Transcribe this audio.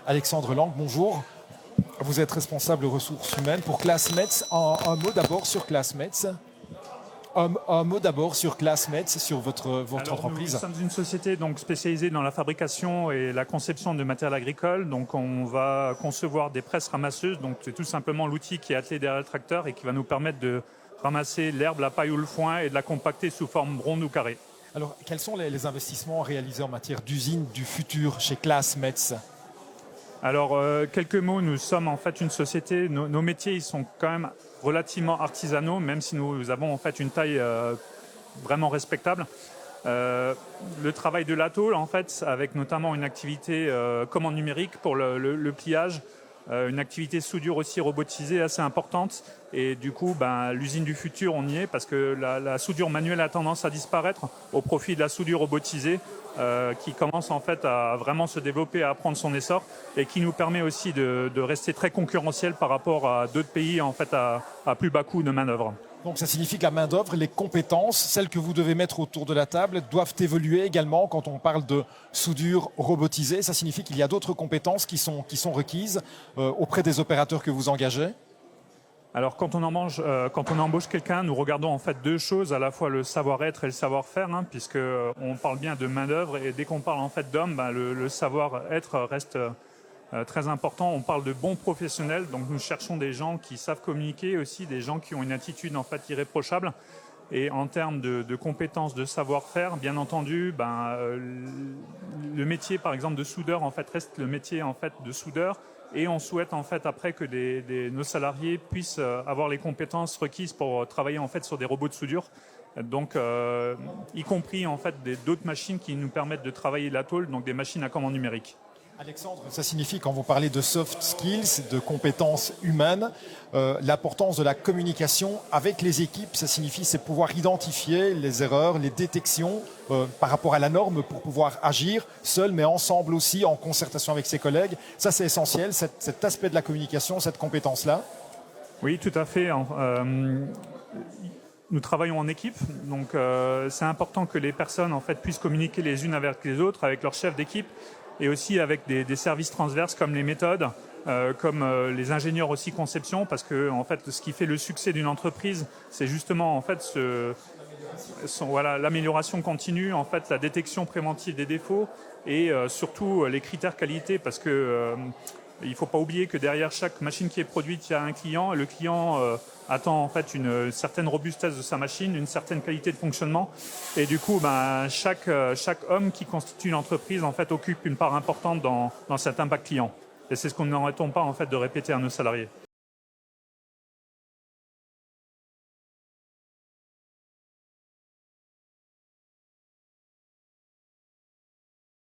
Alexandre Lang, bonjour. Vous êtes responsable ressources humaines pour Classmates. Un mot d'abord sur Classmates. Un mot d'abord sur Classmates, sur votre entreprise. Nous sommes une société donc spécialisée dans la fabrication et la conception de matériel agricole. Donc on va concevoir des presses ramasseuses. Donc c'est tout simplement l'outil qui est attelé derrière le tracteur et qui va nous permettre de ramasser l'herbe, la paille ou le foin et de la compacter sous forme ronde ou carrée. Alors quels sont les investissements réalisés en matière d'usine du futur chez Classmates ? Alors, quelques mots, nous sommes en fait une société, nos métiers ils sont quand même relativement artisanaux, même si nous avons en fait une taille vraiment respectable. Le travail de la tôle, en fait, avec notamment une activité commande numérique pour le pliage, une activité soudure aussi robotisée assez importante. Et du coup, l'usine du futur, on y est parce que la soudure manuelle a tendance à disparaître au profit de la soudure robotisée qui commence en fait à vraiment se développer, à prendre son essor et qui nous permet aussi de rester très concurrentiel par rapport à d'autres pays en fait à plus bas coût de main-d'œuvre. Donc ça signifie que la main-d'œuvre, les compétences, celles que vous devez mettre autour de la table, doivent évoluer également quand on parle de soudure robotisée. Ça signifie qu'il y a d'autres compétences qui sont requises auprès des opérateurs que vous engagez. Alors quand on embauche quelqu'un, nous regardons en fait deux choses, à la fois le savoir-être et le savoir-faire, puisque on parle bien de main-d'œuvre et dès qu'on parle en fait d'homme, le savoir-être reste très important. On parle de bons professionnels, donc nous cherchons des gens qui savent communiquer, aussi des gens qui ont une attitude en fait irréprochable. Et en termes de compétences, de savoir-faire, bien entendu, le métier par exemple de soudeur en fait reste le métier en fait de soudeur. Et on souhaite en fait après que nos salariés puissent avoir les compétences requises pour travailler en fait sur des robots de soudure. Donc, y compris en fait d'autres machines qui nous permettent de travailler la tôle, donc des machines à commande numérique. Alexandre, ça signifie quand vous parlez de soft skills, de compétences humaines, l'importance de la communication avec les équipes, ça signifie c'est pouvoir identifier les erreurs, les détections par rapport à la norme pour pouvoir agir seul mais ensemble aussi en concertation avec ses collègues. Ça c'est essentiel, cet aspect de la communication, cette compétence-là. Oui, tout à fait. Nous travaillons en équipe, donc c'est important que les personnes en fait puissent communiquer les unes avec les autres, avec leur chef d'équipe, et aussi avec des services transverses comme les méthodes, comme les ingénieurs aussi conception, parce que en fait, ce qui fait le succès d'une entreprise, c'est justement en fait l'amélioration continue, en fait, la détection préventive des défauts et surtout les critères qualité, parce que il ne faut pas oublier que derrière chaque machine qui est produite, il y a un client, et le client attend en fait une certaine robustesse de sa machine, une certaine qualité de fonctionnement. Et du coup, chaque homme qui constitue l'entreprise en fait occupe une part importante dans cet impact client. Et c'est ce qu'on n'arrêtons pas en fait de répéter à nos salariés.